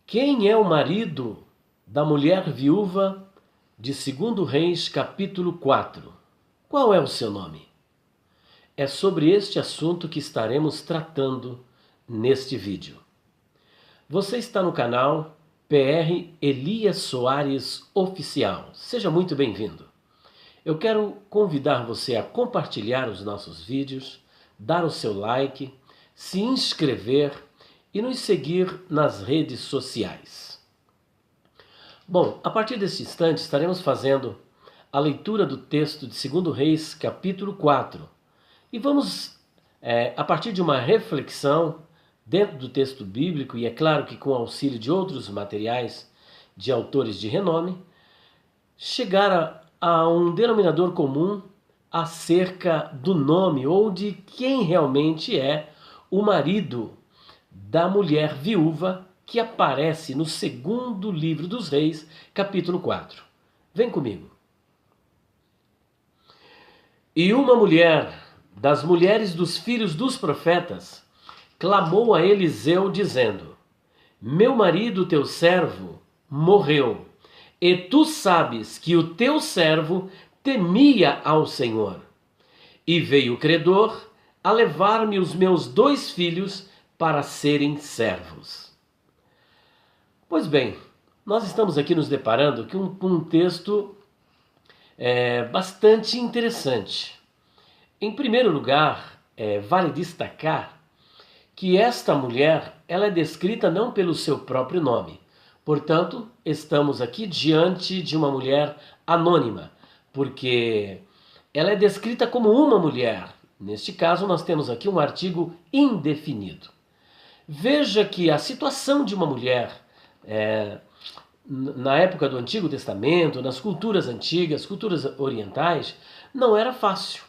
Quem é o marido da mulher viúva de 2 Reis, capítulo 4? Qual é o seu nome? É sobre este assunto que estaremos tratando neste vídeo. Você está no canal PR Elias Soares Oficial. Seja muito bem-vindo. Eu quero convidar você a compartilhar os nossos vídeos, dar o seu like, se inscrever e nos seguir nas redes sociais. Bom, a partir deste instante estaremos fazendo a leitura do texto de 2 Reis, capítulo 4. E vamos, a partir de uma reflexão dentro do texto bíblico, e é claro que com o auxílio de outros materiais de autores de renome, chegar a um denominador comum acerca do nome ou de quem realmente é o marido da mulher viúva que aparece no segundo livro dos Reis, capítulo 4. Vem comigo. E uma mulher das mulheres dos filhos dos profetas clamou a Eliseu dizendo: meu marido, teu servo, morreu, e tu sabes que o teu servo temia ao Senhor. E veio o credor a levar-me os meus 2 filhos para serem servos. Pois bem, nós estamos aqui nos deparando com um texto bastante interessante. Em primeiro lugar, vale destacar que esta mulher ela é descrita não pelo seu próprio nome. Portanto, estamos aqui diante de uma mulher anônima, porque ela é descrita como uma mulher. Neste caso, nós temos aqui um artigo indefinido. Veja que a situação de uma mulher na época do Antigo Testamento, nas culturas antigas, culturas orientais, não era fácil.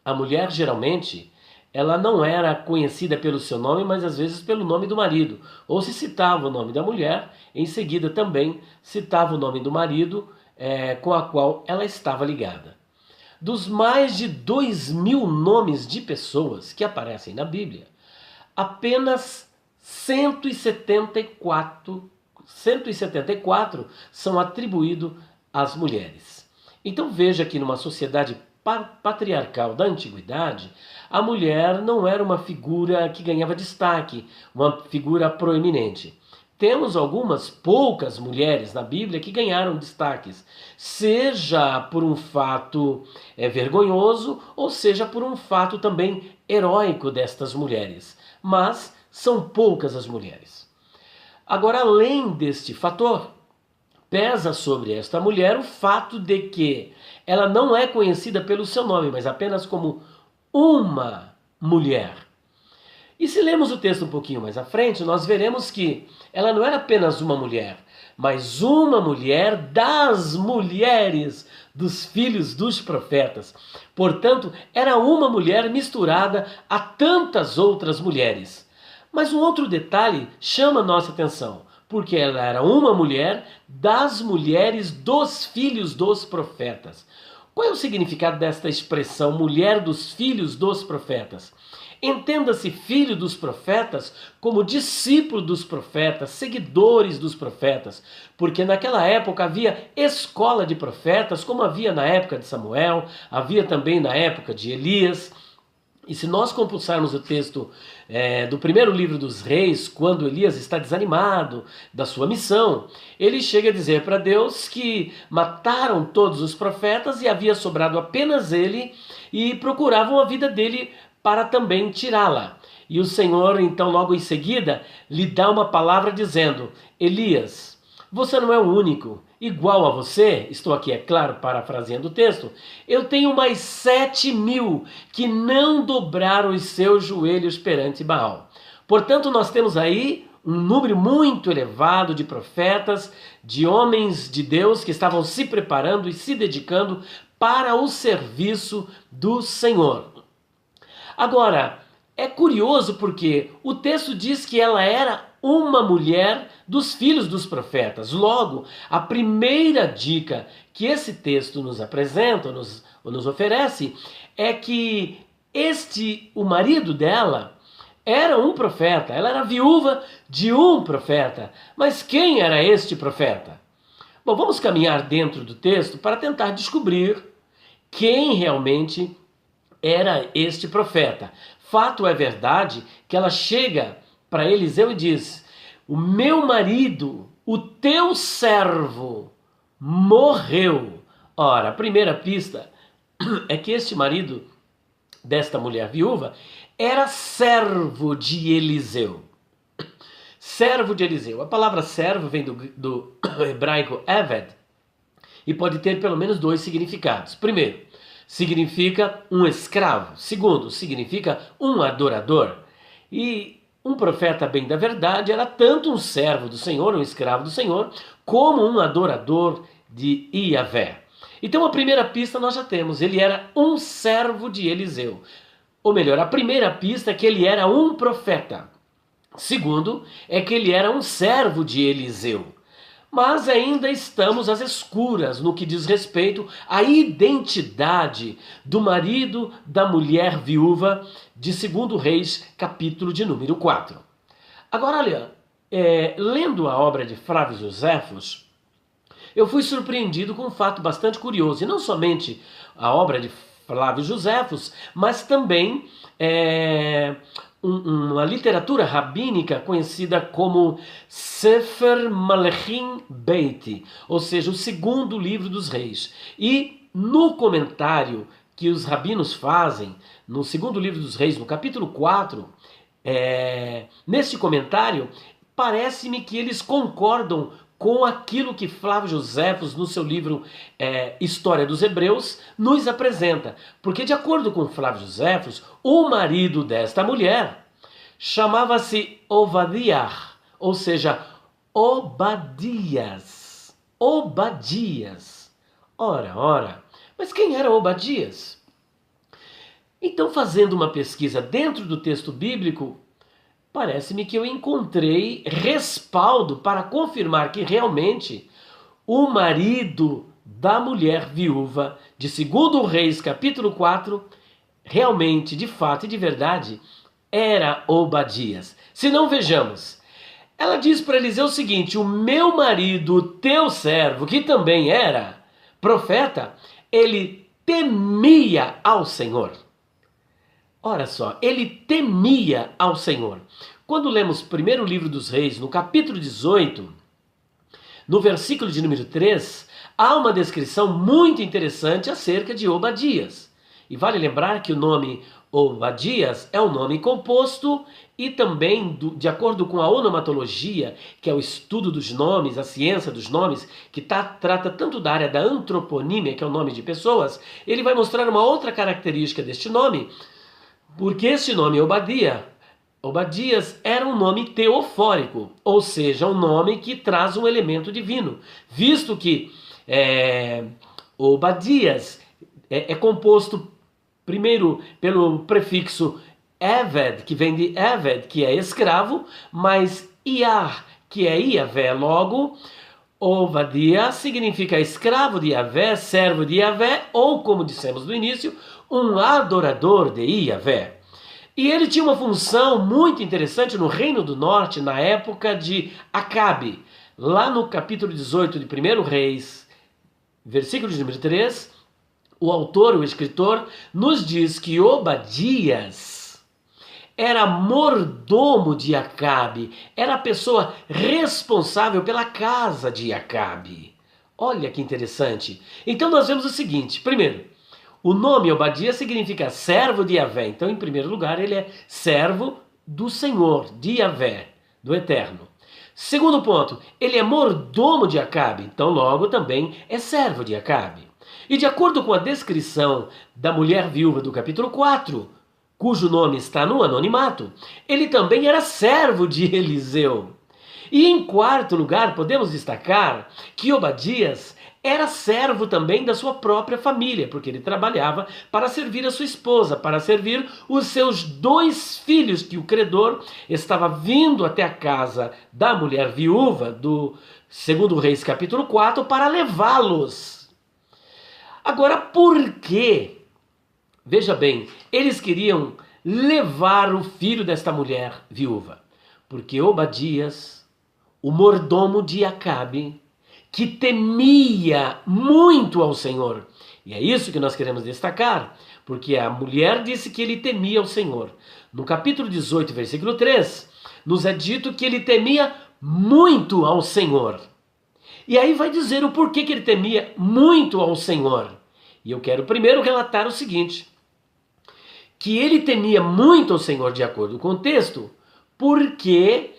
A mulher geralmente ela não era conhecida pelo seu nome, mas às vezes pelo nome do marido. Ou se citava o nome da mulher, em seguida também citava o nome do marido com a qual ela estava ligada. Dos mais de 2.000 nomes de pessoas que aparecem na Bíblia, apenas 174 são atribuídos às mulheres. Então veja que numa sociedade patriarcal da antiguidade, a mulher não era uma figura que ganhava destaque, uma figura proeminente. Temos algumas poucas mulheres na Bíblia que ganharam destaques, seja por um fato vergonhoso, ou seja por um fato também heróico destas mulheres. Mas são poucas as mulheres. Agora, além deste fator, pesa sobre esta mulher o fato de que ela não é conhecida pelo seu nome, mas apenas como uma mulher. E se lermos o texto um pouquinho mais à frente, nós veremos que ela não era apenas uma mulher, mas uma mulher das mulheres dos filhos dos profetas. Portanto, era uma mulher misturada a tantas outras mulheres. Mas um outro detalhe chama nossa atenção, porque ela era uma mulher das mulheres dos filhos dos profetas. Qual é o significado desta expressão, mulher dos filhos dos profetas? Entenda-se filho dos profetas como discípulo dos profetas, seguidores dos profetas, porque naquela época havia escola de profetas, como havia na época de Samuel, havia também na época de Elias. E se nós compulsarmos o texto do primeiro livro dos Reis, quando Elias está desanimado da sua missão, ele chega a dizer para Deus que mataram todos os profetas e havia sobrado apenas ele e procuravam a vida dele para também tirá-la. E o Senhor, então, logo em seguida, lhe dá uma palavra dizendo: Elias, você não é o único. Igual a você, estou aqui, é claro, parafraseando o texto, eu tenho mais 7.000 que não dobraram os seus joelhos perante Baal. Portanto, nós temos aí um número muito elevado de profetas, de homens de Deus que estavam se preparando e se dedicando para o serviço do Senhor. Agora, é curioso porque o texto diz que ela era uma mulher dos filhos dos profetas. Logo, a primeira dica que esse texto nos apresenta, nos oferece, é que o marido dela, era um profeta, ela era viúva de um profeta. Mas quem era este profeta? Bom, vamos caminhar dentro do texto para tentar descobrir quem realmente era este profeta. Fato é verdade que ela chega para Eliseu e diz: o meu marido, o teu servo, morreu. Ora, a primeira pista é que este marido desta mulher viúva era servo de Eliseu. Servo de Eliseu. A palavra servo vem do hebraico eved e pode ter pelo menos dois significados. Primeiro, significa um escravo. Segundo, significa um adorador. E um profeta bem da verdade era tanto um servo do Senhor, um escravo do Senhor, como um adorador de Iavé. Então a primeira pista nós já temos, ele era um servo de Eliseu. Ou melhor, a primeira pista é que ele era um profeta. Segundo, é que ele era um servo de Eliseu. Mas ainda estamos às escuras no que diz respeito à identidade do marido da mulher viúva de 2 Reis, capítulo de número 4. Agora, olha, lendo a obra de Flávio Joséfos, eu fui surpreendido com um fato bastante curioso. E não somente a obra de Flávio Joséfos, mas também uma literatura rabínica conhecida como Sefer Malachim Beiti, ou seja, o segundo livro dos reis. E no comentário que os rabinos fazem, no segundo livro dos reis, no capítulo 4, nesse comentário, parece-me que eles concordam com aquilo que Flávio Joséfos, no seu livro História dos Hebreus, nos apresenta. Porque, de acordo com Flávio Joséfos, o marido desta mulher chamava-se Ovadiah, ou seja, Obadias. Obadias. Ora, mas quem era Obadias? Então, fazendo uma pesquisa dentro do texto bíblico, parece-me que eu encontrei respaldo para confirmar que realmente o marido da mulher viúva de 2 Reis, capítulo 4, realmente, de fato e de verdade, era Obadias. Se não, vejamos. Ela diz para Eliseu o seguinte: o meu marido, o teu servo, que também era profeta, ele temia ao Senhor. Ora só, ele temia ao Senhor. Quando lemos o primeiro livro dos reis, no capítulo 18, no versículo de número 3, há uma descrição muito interessante acerca de Obadias. E vale lembrar que o nome Obadias é um nome composto e também, de acordo com a onomatologia, que é o estudo dos nomes, a ciência dos nomes, que trata tanto da área da antroponímia, que é o nome de pessoas, ele vai mostrar uma outra característica deste nome, porque esse nome Obadias era um nome teofórico, ou seja, um nome que traz um elemento divino, visto que Obadias é composto primeiro pelo prefixo Eved, que vem de Eved, que é escravo, mas Iar, que é Iavé. Logo, Ovadia significa escravo de Iavé, servo de Iavé, ou, como dissemos no início, um adorador de Iavé. E ele tinha uma função muito interessante no Reino do Norte, na época de Acabe. Lá no capítulo 18 de 1 Reis, versículo de número 3, o autor, o escritor, nos diz que Obadias era mordomo de Acabe, era a pessoa responsável pela casa de Acabe. Olha que interessante. Então nós vemos o seguinte: primeiro, o nome Obadias significa servo de Iavé. Então, em primeiro lugar, ele é servo do Senhor, de Iavé, do Eterno. Segundo ponto, ele é mordomo de Acabe. Então, logo, também é servo de Acabe. E de acordo com a descrição da mulher viúva do capítulo 4, cujo nome está no anonimato, ele também era servo de Eliseu. E em quarto lugar, podemos destacar que Obadias era servo também da sua própria família, porque ele trabalhava para servir a sua esposa, para servir os seus 2 filhos, que o credor estava vindo até a casa da mulher viúva do 2 Reis capítulo 4 para levá-los. Agora, por quê? Veja bem, eles queriam levar o filho desta mulher viúva. Porque Obadias, o mordomo de Acabe, que temia muito ao Senhor. E é isso que nós queremos destacar, porque a mulher disse que ele temia ao Senhor. No capítulo 18, versículo 3, nos é dito que ele temia muito ao Senhor. E aí vai dizer o porquê que ele temia muito ao Senhor. E eu quero primeiro relatar o seguinte, que ele temia muito ao Senhor de acordo com o texto, porque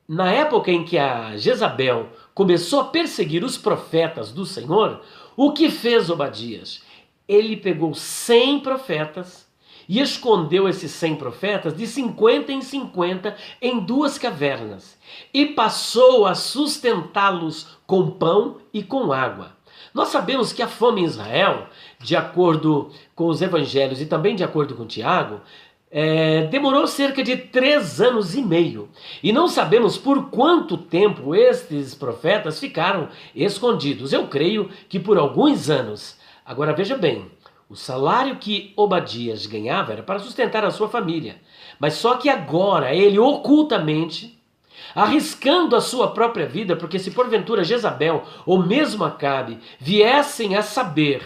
na época em que a Jezabel começou a perseguir os profetas do Senhor, o que fez Obadias? Ele pegou 100 profetas e escondeu esses 100 profetas de 50 em 50 em 2 cavernas e passou a sustentá-los com pão e com água. Nós sabemos que a fome em Israel, de acordo com os evangelhos e também de acordo com Tiago, demorou cerca de 3 anos e meio. E não sabemos por quanto tempo estes profetas ficaram escondidos. Eu creio que por alguns anos. Agora veja bem, o salário que Obadias ganhava era para sustentar a sua família. Mas só que agora ele ocultamente, arriscando a sua própria vida, porque se porventura Jezabel ou mesmo Acabe viessem a saber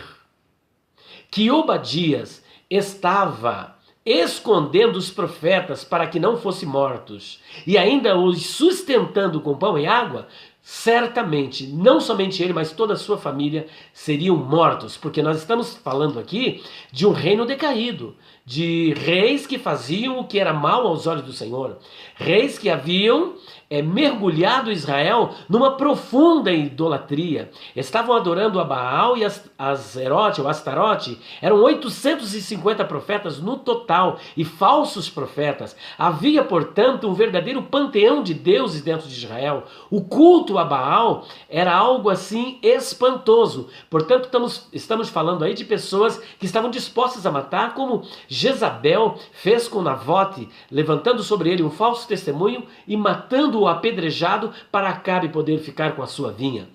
que Obadias estava escondendo os profetas para que não fossem mortos e ainda os sustentando com pão e água, certamente, não somente ele, mas toda a sua família seriam mortos, porque nós estamos falando aqui de um reino decaído, de reis que faziam o que era mal aos olhos do Senhor, reis que haviam mergulhado Israel numa profunda idolatria, estavam adorando a Baal e Azerote, ou Astarote, eram 850 profetas no total, e falsos profetas, havia portanto um verdadeiro panteão de deuses dentro de Israel, o culto a Baal era algo assim espantoso, portanto estamos falando aí de pessoas que estavam dispostas a matar, como Jezabel fez com Nabote, levantando sobre ele um falso testemunho e matando-o apedrejado para Acabe poder ficar com a sua vinha.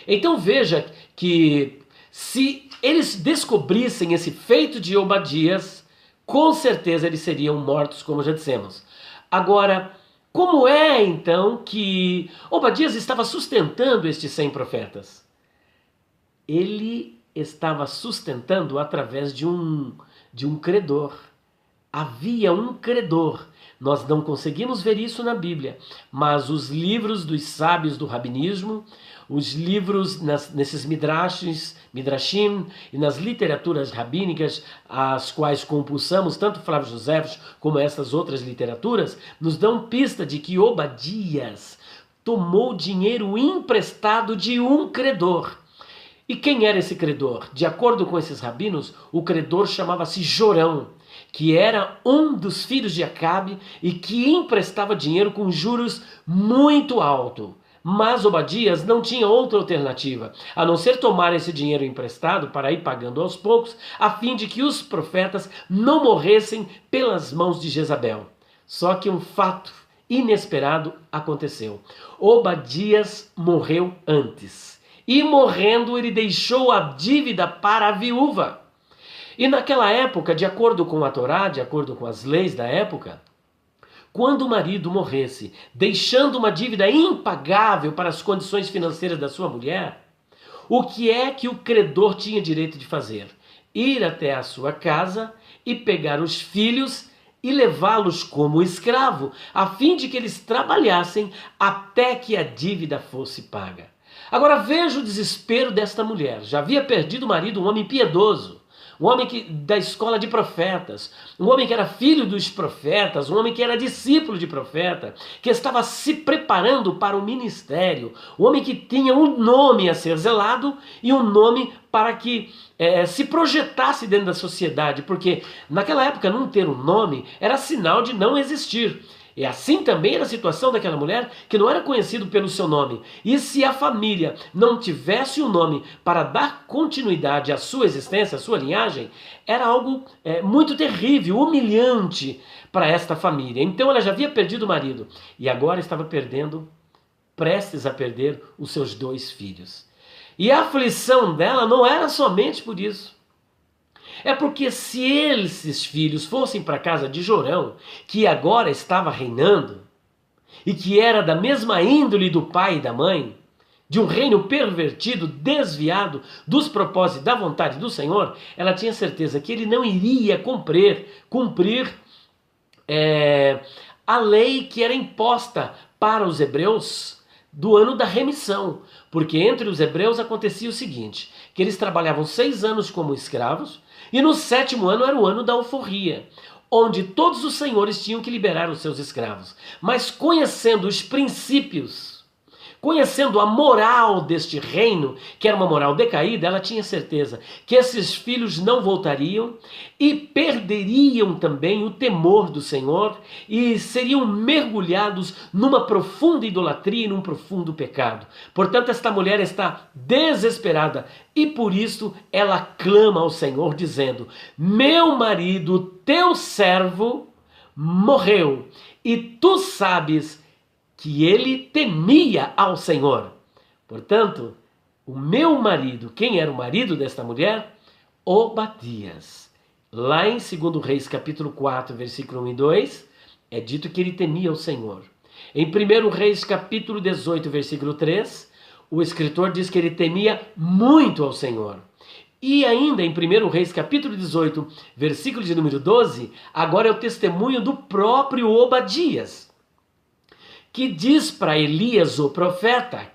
Então veja que se eles descobrissem esse feito de Obadias, com certeza eles seriam mortos, como já dissemos. Agora, como é então que Obadias estava sustentando estes 100 profetas? Ele estava sustentando através de um credor. Havia um credor. Nós não conseguimos ver isso na Bíblia, mas os livros dos sábios do rabinismo, os livros nesses midrashim e nas literaturas rabínicas, as quais compulsamos, tanto Flávio Josefo como essas outras literaturas, nos dão pista de que Obadias tomou dinheiro emprestado de um credor. E quem era esse credor? De acordo com esses rabinos, o credor chamava-se Jorão, que era um dos filhos de Acabe e que emprestava dinheiro com juros muito alto. Mas Obadias não tinha outra alternativa, a não ser tomar esse dinheiro emprestado para ir pagando aos poucos, a fim de que os profetas não morressem pelas mãos de Jezabel. Só que um fato inesperado aconteceu. Obadias morreu antes. E morrendo, ele deixou a dívida para a viúva. E naquela época, de acordo com a Torá, de acordo com as leis da época, quando o marido morresse, deixando uma dívida impagável para as condições financeiras da sua mulher, o que é que o credor tinha direito de fazer? Ir até a sua casa e pegar os filhos e levá-los como escravo, a fim de que eles trabalhassem até que a dívida fosse paga. Agora veja o desespero desta mulher. Já havia perdido o marido, um homem piedoso, um homem da escola de profetas, um homem que era filho dos profetas, um homem que era discípulo de profeta, que estava se preparando para o ministério, um homem que tinha um nome a ser zelado e um nome para que se projetasse dentro da sociedade, porque naquela época não ter um nome era sinal de não existir. E assim também era a situação daquela mulher que não era conhecido pelo seu nome. E se a família não tivesse um nome para dar continuidade à sua existência, à sua linhagem, era algo muito terrível, humilhante para esta família. Então ela já havia perdido o marido e agora estava prestes a perder os seus 2 filhos. E a aflição dela não era somente por isso. É porque se esses filhos fossem para a casa de Jorão, que agora estava reinando, e que era da mesma índole do pai e da mãe, de um reino pervertido, desviado dos propósitos da vontade do Senhor, ela tinha certeza que ele não iria cumprir a lei que era imposta para os hebreus do ano da remissão. Porque entre os hebreus acontecia o seguinte, que eles trabalhavam 6 anos como escravos, e no 7º ano era o ano da alforria, onde todos os senhores tinham que liberar os seus escravos. Mas conhecendo os princípios, conhecendo a moral deste reino, que era uma moral decaída, ela tinha certeza que esses filhos não voltariam e perderiam também o temor do Senhor e seriam mergulhados numa profunda idolatria e num profundo pecado. Portanto, esta mulher está desesperada e por isso ela clama ao Senhor dizendo: meu marido, teu servo, morreu e tu sabes que ele temia ao Senhor. Portanto, o meu marido, quem era o marido desta mulher? Obadias. Lá em 2 Reis capítulo 4, versículo 1 e 2, é dito que ele temia o Senhor. Em 1 Reis capítulo 18, versículo 3, o escritor diz que ele temia muito ao Senhor. E ainda em 1 Reis capítulo 18, versículo de número 12, agora é o testemunho do próprio Obadias, que diz para Elias, o profeta,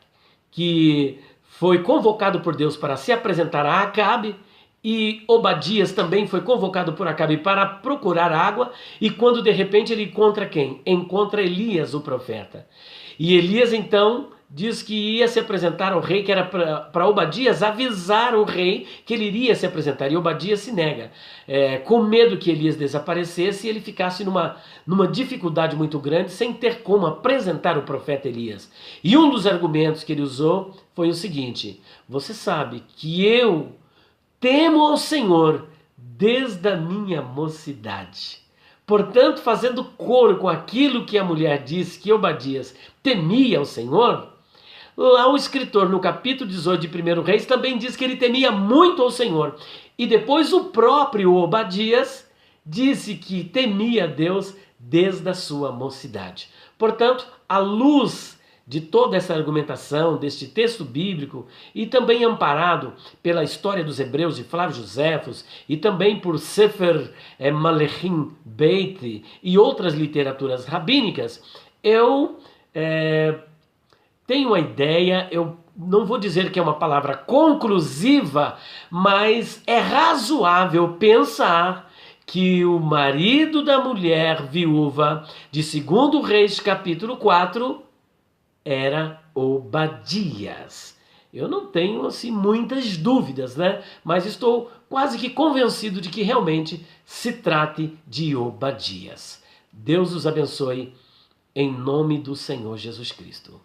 que foi convocado por Deus para se apresentar a Acabe, e Obadias também foi convocado por Acabe para procurar água, e quando de repente ele encontra quem? Encontra Elias, o profeta. E Elias então diz que ia se apresentar ao rei, que era para Obadias avisar o rei que ele iria se apresentar. E Obadias se nega, com medo que Elias desaparecesse e ele ficasse numa dificuldade muito grande, sem ter como apresentar o profeta Elias. E um dos argumentos que ele usou foi o seguinte: você sabe que eu temo ao Senhor desde a minha mocidade. Portanto, fazendo coro com aquilo que a mulher disse, que Obadias temia ao Senhor, lá o escritor, no capítulo 18 de 1 Reis, também diz que ele temia muito ao Senhor. E depois o próprio Obadias disse que temia a Deus desde a sua mocidade. Portanto, à luz de toda essa argumentação, deste texto bíblico, e também amparado pela história dos hebreus de Flávio Joséfos, e também por Sefer Malachim Beit e outras literaturas rabínicas, eu tenho uma ideia, eu não vou dizer que é uma palavra conclusiva, mas é razoável pensar que o marido da mulher viúva de 2 Reis capítulo 4 era Obadias. Eu não tenho assim muitas dúvidas, né? Mas estou quase que convencido de que realmente se trate de Obadias. Deus os abençoe em nome do Senhor Jesus Cristo.